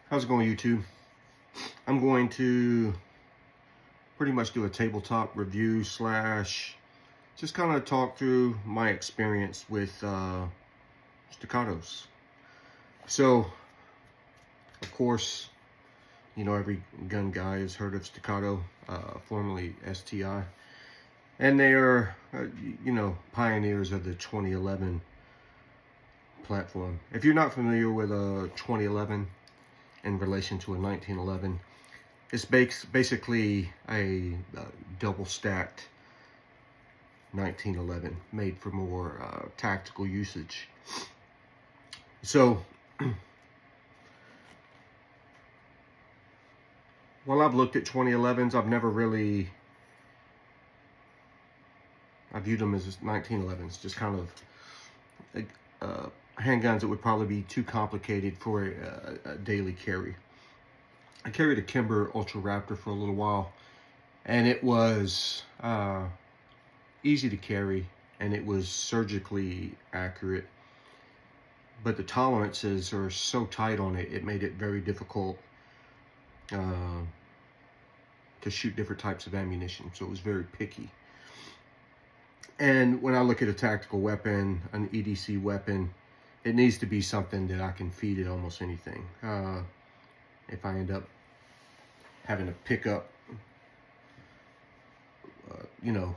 How's it going, YouTube? I'm going to pretty much do a tabletop review slash just kind of talk through my experience with staccatos. So, of course, every gun guy has heard of Staccato, formerly STI. And they are, pioneers of the 2011 platform. If you're not familiar with a 2011 in relation to a 1911, it's basically a double stacked 1911 made for more tactical usage. So while I've looked at 2011s, I viewed them as 1911s, just kind of handguns that would probably be too complicated for a daily carry. I carried a Kimber Ultra Raptor for a little while, and it was easy to carry, and it was surgically accurate, but the tolerances are so tight on it, it made it very difficult to shoot different types of ammunition, so it was very picky. And when I look at a tactical weapon, an EDC weapon, it needs to be something that I can feed it almost anything. If I end up having to pick up, a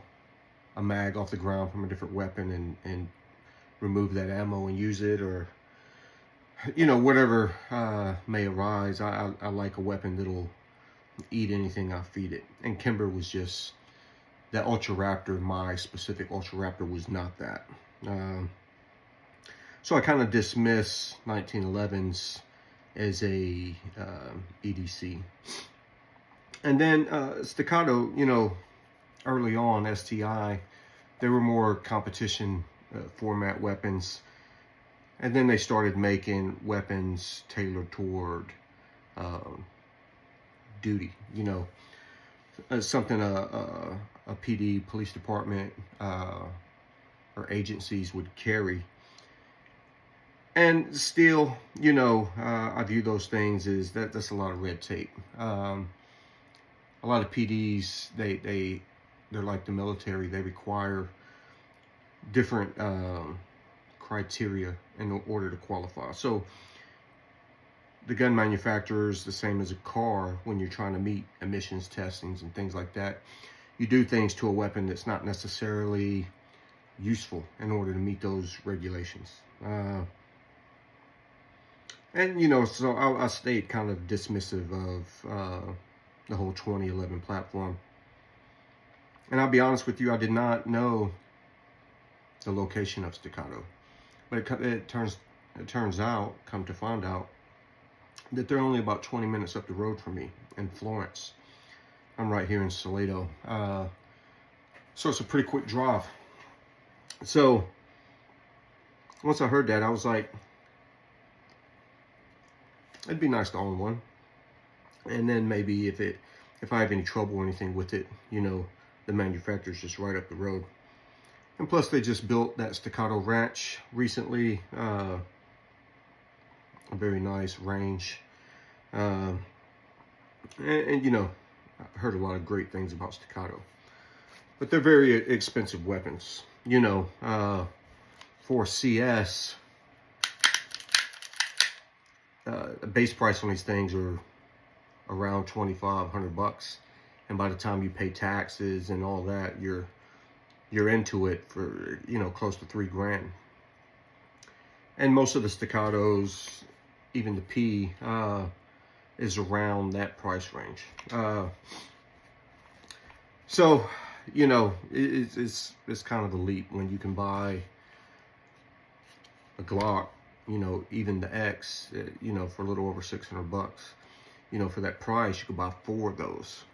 mag off the ground from a different weapon and remove that ammo and use it, or, whatever may arise, I like a weapon that'll eat anything I feed it. And Kimber was just, that Ultra Raptor, my specific Ultra Raptor, was not that. So I kind of dismiss 1911s as a EDC. And then Staccato, early on, STI, there were more competition format weapons. And then they started making weapons tailored toward duty, something a PD, police department, or agencies would carry. And still, I view those things as that's a lot of red tape. A lot of PDs, they're like the military. They require different criteria in order to qualify. So the gun manufacturers, the same as a car, when you're trying to meet emissions testings and things like that, you do things to a weapon that's not necessarily useful in order to meet those regulations. And, so I stayed kind of dismissive of the whole 2011 platform. And I'll be honest with you, I did not know the location of Staccato. But it turns out, come to find out, that they're only about 20 minutes up the road from me in Florence. I'm right here in Salado. So it's a pretty quick drive. So once I heard that, I was like, it'd be nice to own one. And then maybe if I have any trouble or anything with it, the manufacturer's just right up the road. And plus, they just built that Staccato Ranch recently. A very nice range. And I heard a lot of great things about Staccato. But they're very expensive weapons. For CS, the base price on these things are around $2,500, and by the time you pay taxes and all that, you're into it for close to $3,000. And most of the Staccatos, even the P, is around that price range. So it's kind of a leap when you can buy a Glock, even the X, for a little over $600. For that price, you could buy 4 of those.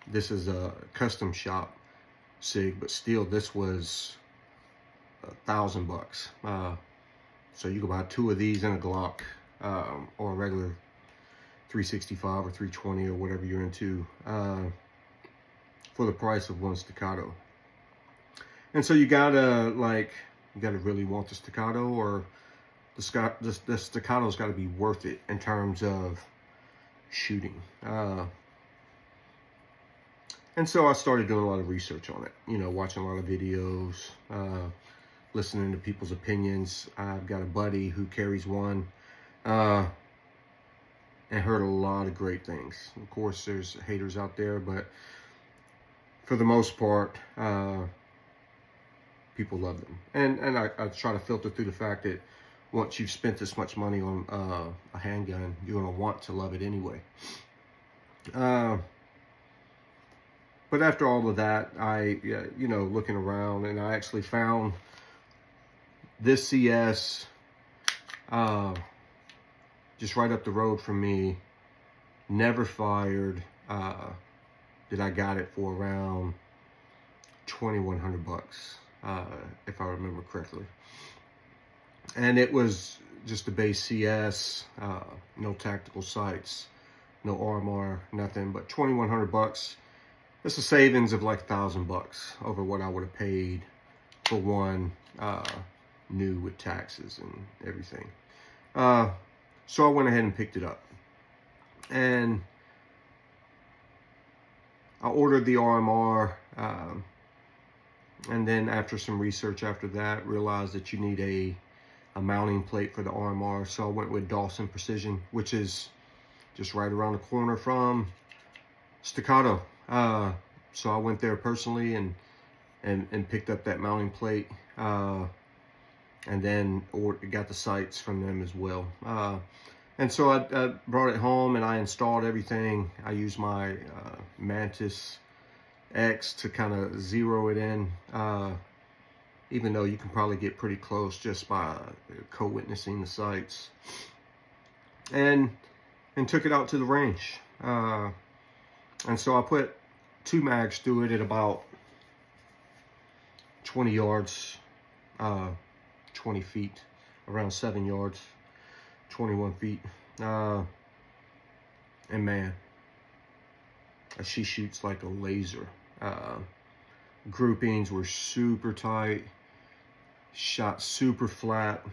This is a custom shop SIG, but still, this was $1,000. So you could buy 2 of these in a Glock, or a regular 365 or 320 or whatever you're into, for the price of one Staccato. And so you gotta really want the Staccato, or the Staccato's got to be worth it in terms of shooting. And so I started doing a lot of research on it, you know, watching a lot of videos, listening to people's opinions. I've got a buddy who carries one, and heard a lot of great things. Of course, there's haters out there, but for the most part, people love them. And I try to filter through the fact that once you've spent this much money on a handgun, you're going to want to love it anyway. But after all of that, you know, looking around, and I actually found this CS just right up the road from me, never fired, that I got it for around $2,100, if I remember correctly. And it was just a base CS, no tactical sights, no RMR, nothing, but $2,100. It's a savings of like $1,000 over what I would have paid for one new with taxes and everything. So I went ahead and picked it up. And I ordered the RMR, and then after some research after that, realized that you need a mounting plate for the RMR. So I went with Dawson Precision, which is just right around the corner from Staccato. So I went there personally and picked up that mounting plate, and then got the sights from them as well. And so I brought it home and I installed everything. I used my Mantis X to kind of zero it in, even though you can probably get pretty close just by co-witnessing the sights. And took it out to the range. And so I put 2 mags through it at about 20 yards, 20 feet, around 7 yards, 21 feet. And man, she shoots like a laser. Groupings were super tight, shot super flat.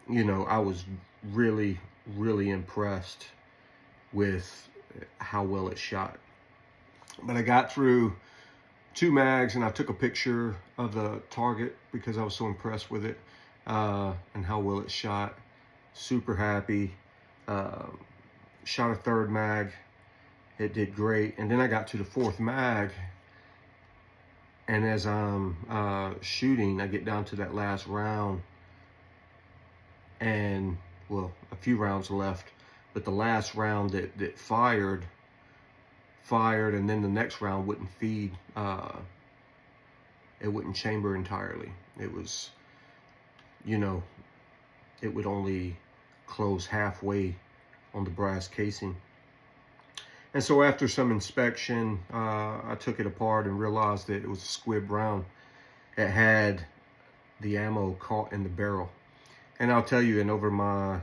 You know, I was really, really impressed with how well it shot. But I got through 2 mags and I took a picture of the target because I was so impressed with it, and how well it shot. Super happy. Shot a 3rd mag. It did great. And then I got to the 4th mag, and as I'm shooting, I get down to that last round, and well, a few rounds left, but the last round that fired, and then the next round wouldn't feed. It wouldn't chamber entirely. It was, you know, it would only close halfway on the brass casing. And so after some inspection, I took it apart and realized that it was a squib round. It had the ammo caught in the barrel. And I'll tell you, in over my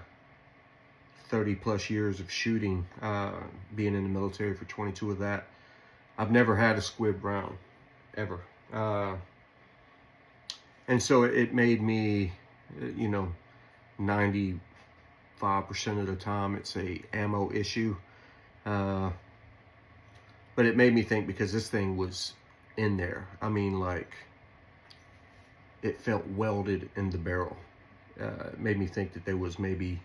30 plus years of shooting, being in the military for 22 of that, I've never had a squib round, ever. And so it made me, you know, 95% of the time it's a ammo issue. But it made me think, because this thing was in there. I mean, like, it felt welded in the barrel. It made me think that there was maybe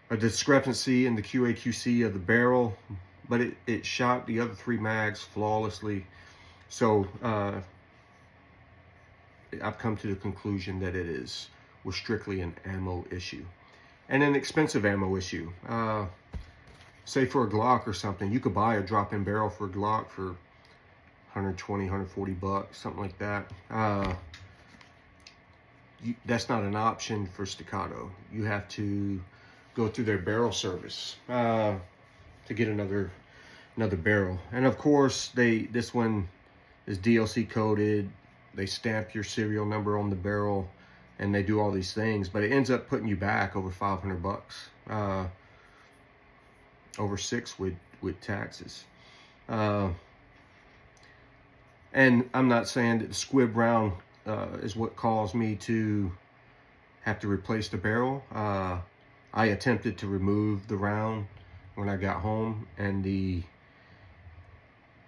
a discrepancy in the QA/QC of the barrel, but it shot the other 3 mags flawlessly. So I've come to the conclusion that it was strictly an ammo issue, and an expensive ammo issue. Say for a Glock or something, you could buy a drop-in barrel for a Glock for 120, 140 bucks, something like that. That's not an option for Staccato. You have to go through their barrel service to get another barrel. And of course, this one is DLC coded. They stamp your serial number on the barrel, and they do all these things, but it ends up putting you back over 500 bucks. Over 6 with taxes. And I'm not saying that the squib round is what caused me to have to replace the barrel. I attempted to remove the round when I got home, and the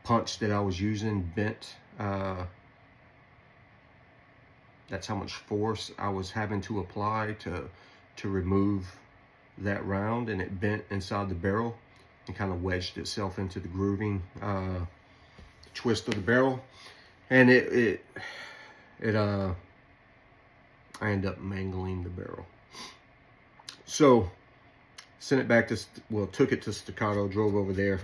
punch that I was using bent. That's how much force I was having to apply to remove that round, and it bent inside the barrel and kind of wedged itself into the grooving twist of the barrel, and I ended up mangling the barrel. So sent it back to, well, took it to Staccato, drove over there.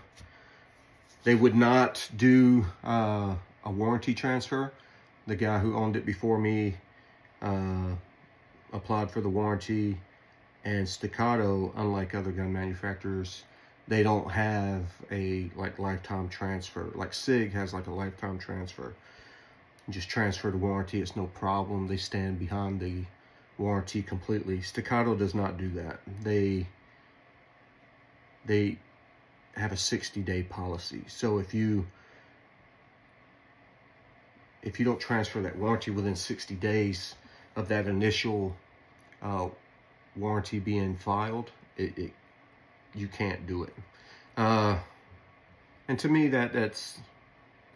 They would not do a warranty transfer. The guy who owned it before me applied for the warranty, and Staccato, unlike other gun manufacturers, they don't have a lifetime transfer. Like SIG has like a lifetime transfer. You just transfer the warranty, it's no problem. They stand behind the warranty completely. Staccato does not do that. They have a 60-day policy. So if you don't transfer that warranty within 60 days of that initial warranty being filed, you can't do it. And to me, that's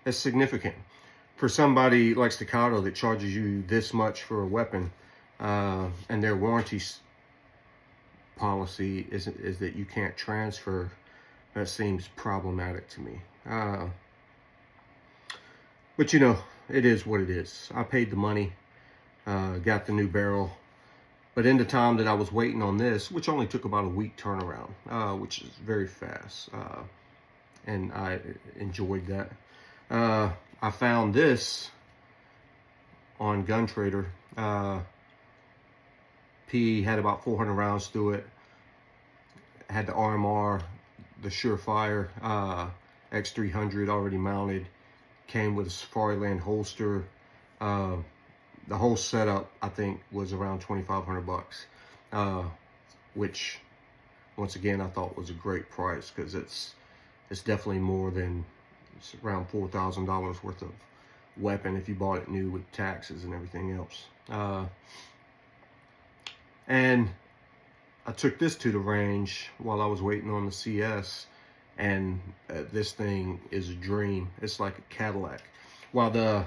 significant. For somebody like Staccato that charges you this much for a weapon, and their warranty policy is that you can't transfer, that seems problematic to me. But you know, it is what it is. I paid the money, got the new barrel, but in the time that I was waiting on this, which only took about a week turnaround, which is very fast, and I enjoyed that. I found this on Gun Trader. P had about 400 rounds through it. Had the RMR, the Surefire X300 already mounted. Came with a Safariland holster. The whole setup, I think, was around 2,500 bucks, which, once again, I thought was a great price, because it's definitely more than, it's around $4,000 worth of weapon if you bought it new with taxes and everything else. And I took this to the range while I was waiting on the CS, and this thing is a dream. It's like a Cadillac. While the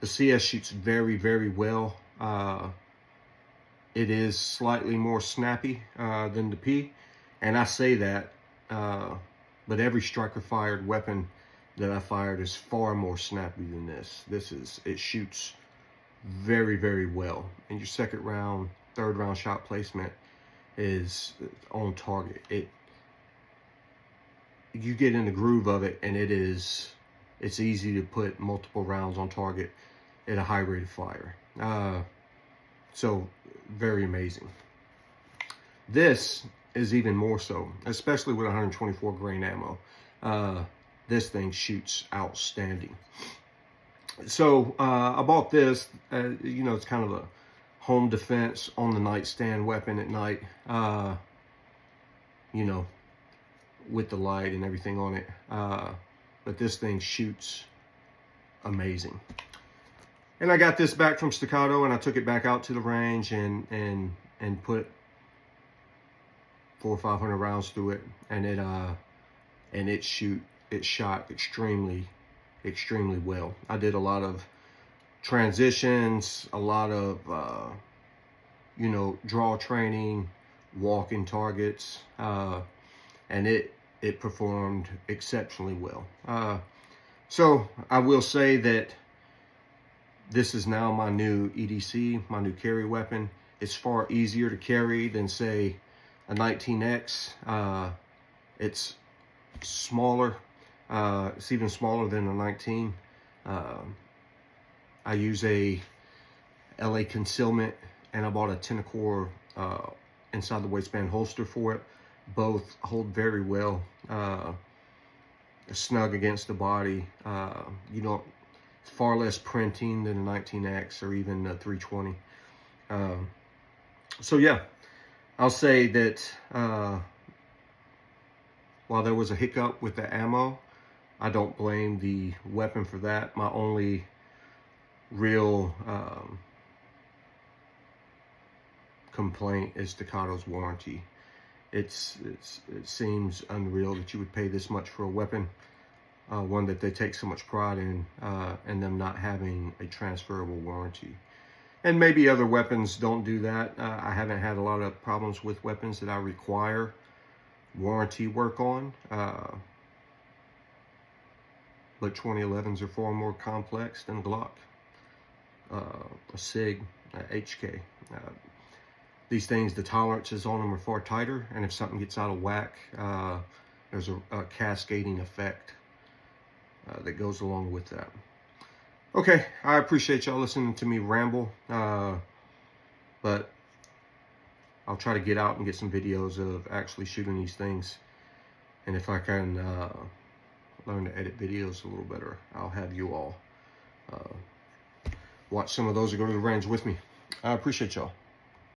CS shoots very, very well, it is slightly more snappy than the P, and I say that, but every striker fired weapon that I fired is far more snappy than this. It shoots very, very well, and your second round, third round shot placement is on target. You get in the groove of it, and it's easy to put multiple rounds on target at a high rate of fire. So very amazing. This is even more so, especially with 124 grain ammo. This thing shoots outstanding. So I bought this. You know, it's kind of a home defense on the nightstand weapon at night. You know, with the light and everything on it. But this thing shoots amazing. And I got this back from Staccato, and I took it back out to the range and put 400 or 500 rounds through it, and it shot extremely well. I did a lot of transitions, a lot of you know, draw training, walking targets, and it performed exceptionally well. So I will say that this is now my new EDC, my new carry weapon. It's far easier to carry than, say, a 19X. It's smaller. It's even smaller than a 19. I use a LA concealment, and I bought a Tenacore inside the waistband holster for it. Both hold very well. Snug against the body. You don't. It's far less printing than a 19X or even a 320. So yeah, I'll say that while there was a hiccup with the ammo, I don't blame the weapon for that. My only real complaint is Staccato's warranty. It seems unreal that you would pay this much for a weapon, one that they take so much pride in, and them not having a transferable warranty. And maybe other weapons don't do that. I haven't had a lot of problems with weapons that I require warranty work on. But 2011s are far more complex than Glock, a SIG, HK. These things, the tolerances on them are far tighter, and if something gets out of whack, there's a cascading effect that goes along with that. Okay, I appreciate y'all listening to me ramble, but I'll try to get out and get some videos of actually shooting these things, and if I can learn to edit videos a little better, I'll have you all watch some of those or go to the range with me. I appreciate y'all.